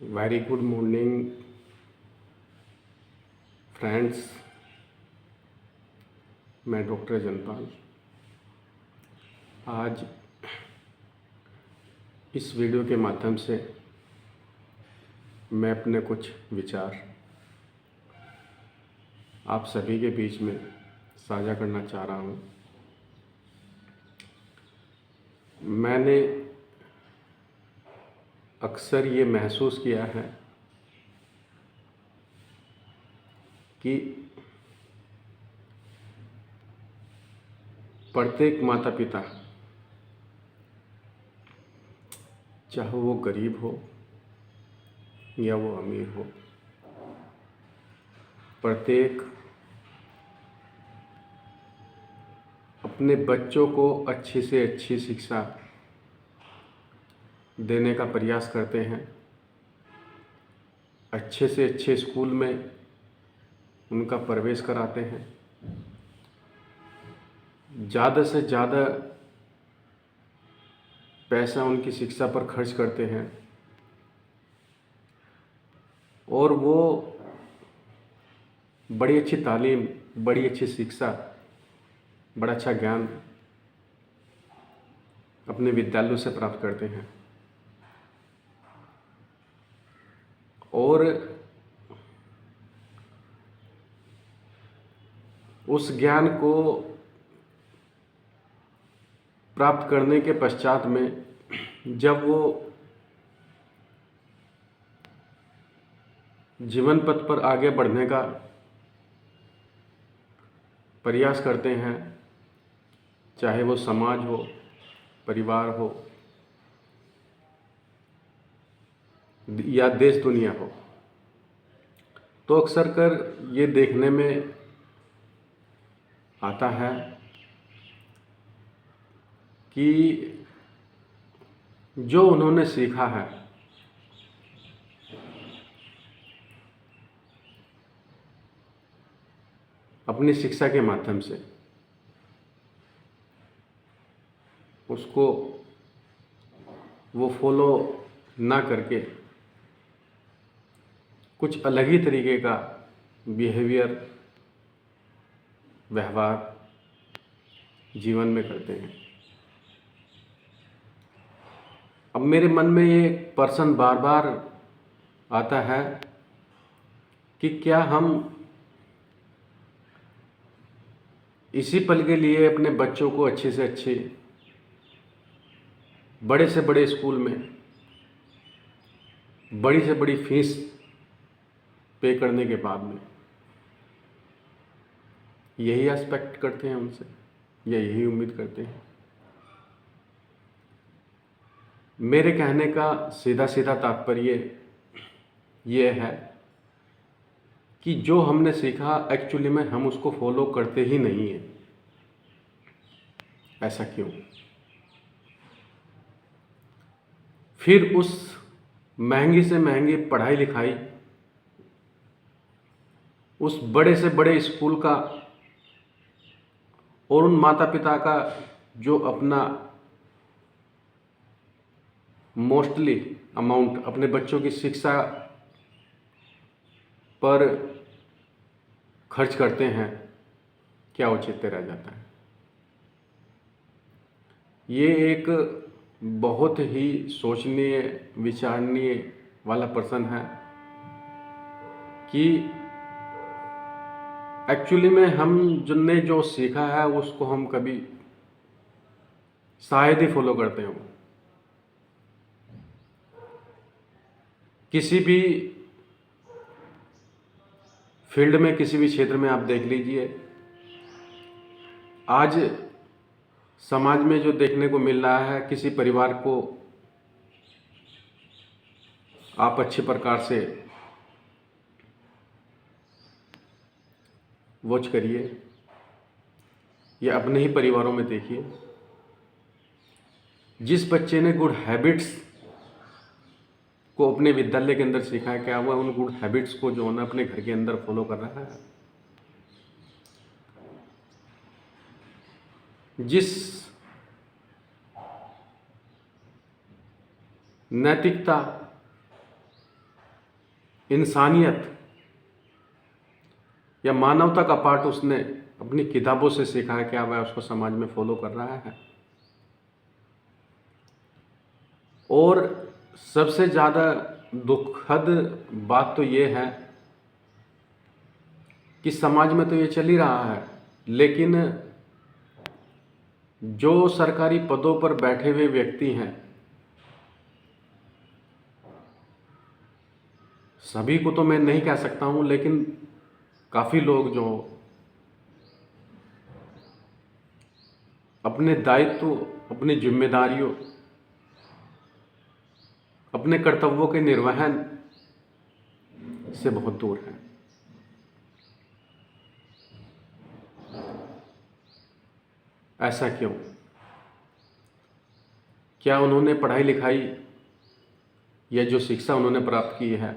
Very good morning friends. मैं doctor जनपाल आज इस वीडियो के माध्यम से मैं अपने कुछ विचार आप सभी के बीच में साझा करना चाह रहा हूँ। मैंने अक्सर ये महसूस किया है कि प्रत्येक माता पिता, चाहे वो गरीब हो या वो अमीर हो, प्रत्येक अपने बच्चों को अच्छी से अच्छी शिक्षा देने का प्रयास करते हैं। अच्छे से अच्छे स्कूल में उनका प्रवेश कराते हैं। ज़्यादा से ज़्यादा पैसा उनकी शिक्षा पर खर्च करते हैं और वो बड़ी अच्छी तालीम, बड़ी अच्छी शिक्षा, बड़ा अच्छा ज्ञान अपने विद्यालयों से प्राप्त करते हैं। और उस ज्ञान को प्राप्त करने के पश्चात में जब वो जीवन पथ पर आगे बढ़ने का प्रयास करते हैं, चाहे वो समाज हो, परिवार हो या देश दुनिया हो, तो अक्सर कर ये देखने में आता है कि जो उन्होंने सीखा है अपनी शिक्षा के माध्यम से, उसको वो फॉलो ना करके कुछ अलग ही तरीके का बिहेवियर, व्यवहार जीवन में करते हैं। अब मेरे मन में ये प्रश्न बार बार आता है कि क्या हम इसी पल के लिए अपने बच्चों को अच्छे से अच्छे, बड़े से बड़े स्कूल में बड़ी से बड़ी फीस पे करने के बाद में यही एक्सपेक्ट करते हैं उनसे, या यही उम्मीद करते हैं? मेरे कहने का सीधा सीधा तात्पर्य ये है कि जो हमने सीखा एक्चुअली में हम उसको फॉलो करते ही नहीं हैं। ऐसा क्यों? फिर उस महंगी से महंगी पढ़ाई लिखाई, उस बड़े से बड़े स्कूल का और उन माता पिता का जो अपना मोस्टली अमाउंट अपने बच्चों की शिक्षा पर खर्च करते हैं, क्या औचित्य रह जाता है? ये एक बहुत ही सोचनीय, विचारणीय वाला प्रश्न है कि एक्चुअली में हम जिनने जो सीखा है उसको हम कभी शायद ही फॉलो करते हो। किसी भी फील्ड में, किसी भी क्षेत्र में आप देख लीजिए, आज समाज में जो देखने को मिल रहा है, किसी परिवार को आप अच्छे प्रकार से वॉच करिए या अपने ही परिवारों में देखिए, जिस बच्चे ने गुड हैबिट्स को अपने विद्यालय के अंदर सीखा है, क्या वह उन गुड हैबिट्स को जो है ना अपने घर के अंदर फॉलो कर रहा है? जिस नैतिकता इंसानियत या मानवता का पाठ उसने अपनी किताबों से सीखा है, क्या वह उसको समाज में फॉलो कर रहा है? और सबसे ज़्यादा दुखद बात तो ये है कि समाज में तो ये चल ही रहा है, लेकिन जो सरकारी पदों पर बैठे हुए व्यक्ति हैं, सभी को तो मैं नहीं कह सकता हूँ, लेकिन काफ़ी लोग जो अपने दायित्व, अपनी जिम्मेदारियों, अपने कर्तव्यों के निर्वहन से बहुत दूर हैं। ऐसा क्यों? क्या उन्होंने पढ़ाई लिखाई या जो शिक्षा उन्होंने प्राप्त की है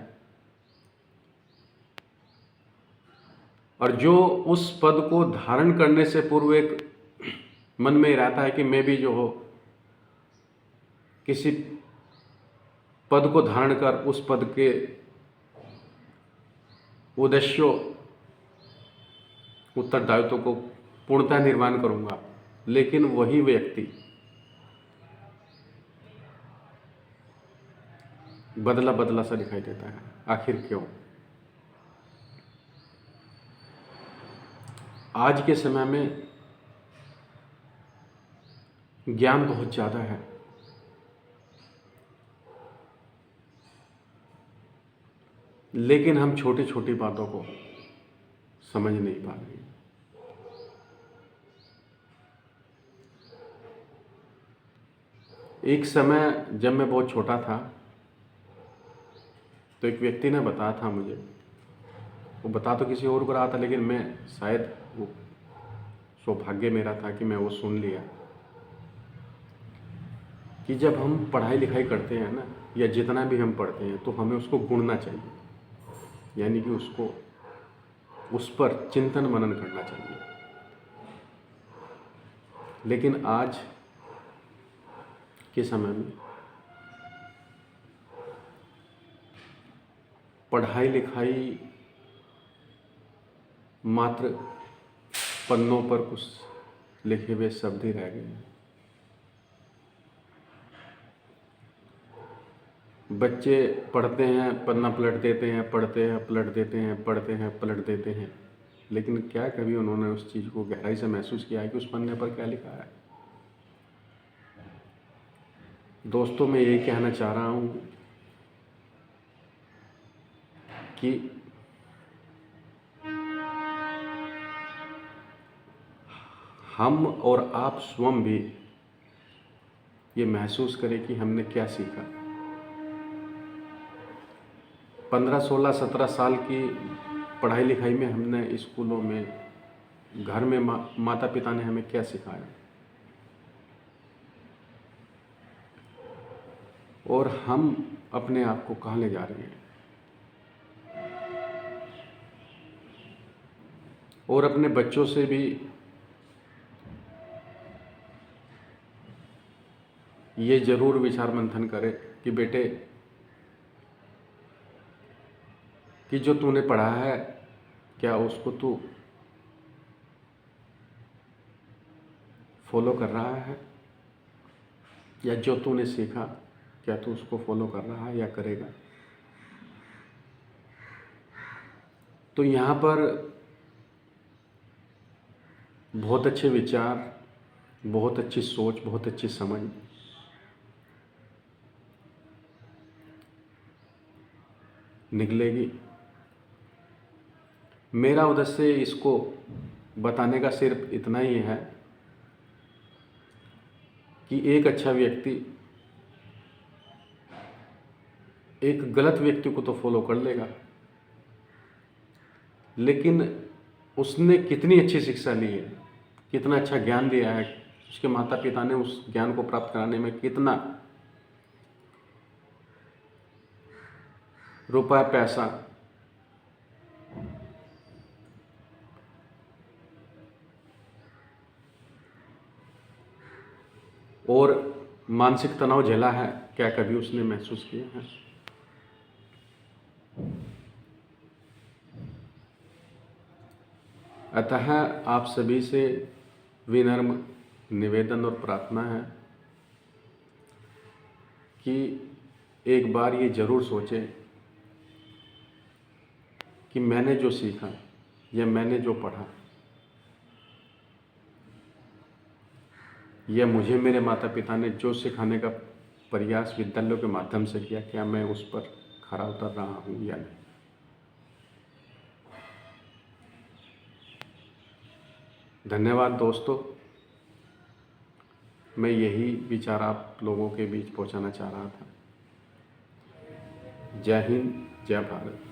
और जो उस पद को धारण करने से पूर्व एक मन में रहता है कि मैं भी जो हो किसी पद को धारण कर उस पद के उद्देश्यों, उत्तरदायित्व को पूर्णतः निर्वहन करूंगा, लेकिन वही व्यक्ति बदला बदला सा दिखाई देता है? आखिर क्यों? आज के समय में ज्ञान बहुत ज़्यादा है, लेकिन हम छोटी छोटी बातों को समझ नहीं पा रहे हैं। एक समय जब मैं बहुत छोटा था तो एक व्यक्ति ने बताया था मुझे, वो बता तो किसी और को रहा था, लेकिन मैं शायद वो सौभाग्य मेरा था कि मैं वो सुन लिया कि जब हम पढ़ाई लिखाई करते हैं ना, या जितना भी हम पढ़ते हैं, तो हमें उसको गुणना चाहिए, यानी कि उसको उस पर चिंतन मनन करना चाहिए। लेकिन आज के समय में पढ़ाई लिखाई मात्र पन्नों पर कुछ लिखे हुए शब्द ही रह गए हैं। बच्चे पढ़ते हैं, पन्ना पलट देते हैं, पढ़ते हैं, पलट देते हैं, पढ़ते हैं, पलट देते हैं, लेकिन क्या कभी उन्होंने उस चीज़ को गहराई से महसूस किया है कि उस पन्ने पर क्या लिखा है? दोस्तों, मैं ये कहना चाह रहा हूँ कि हम और आप स्वयं भी ये महसूस करें कि हमने क्या सीखा। 15, 16, 17 साल की पढ़ाई लिखाई में हमने स्कूलों में, घर में माता पिता ने हमें क्या सिखाया, और हम अपने आप को कहाँ ले जा रहे हैं। और अपने बच्चों से भी ये जरूर विचार मंथन करें कि बेटे, कि जो तूने पढ़ा है क्या उसको तू फॉलो कर रहा है, या जो तूने सीखा क्या तू उसको फॉलो कर रहा है या करेगा। तो यहाँ पर बहुत अच्छे विचार, बहुत अच्छी सोच, बहुत अच्छी समझ निकलेगी। मेरा उद्देश्य इसको बताने का सिर्फ इतना ही है कि एक अच्छा व्यक्ति एक गलत व्यक्ति को तो फॉलो कर लेगा, लेकिन उसने कितनी अच्छी शिक्षा ली है, कितना अच्छा ज्ञान दिया है, उसके माता पिता ने उस ज्ञान को प्राप्त कराने में कितना रुपया पैसा और मानसिक तनाव झेला है, क्या कभी उसने महसूस किया है? अतः आप सभी से विनम्र निवेदन और प्रार्थना है कि एक बार ये ज़रूर सोचें कि मैंने जो सीखा या मैंने जो पढ़ा या मुझे मेरे माता पिता ने जो सिखाने का प्रयास विद्यालयों के माध्यम से किया, क्या मैं उस पर खरा उतर रहा हूँ या नहीं। धन्यवाद दोस्तों, मैं यही विचार आप लोगों के बीच पहुंचाना चाह रहा था। जय हिंद, जय भारत।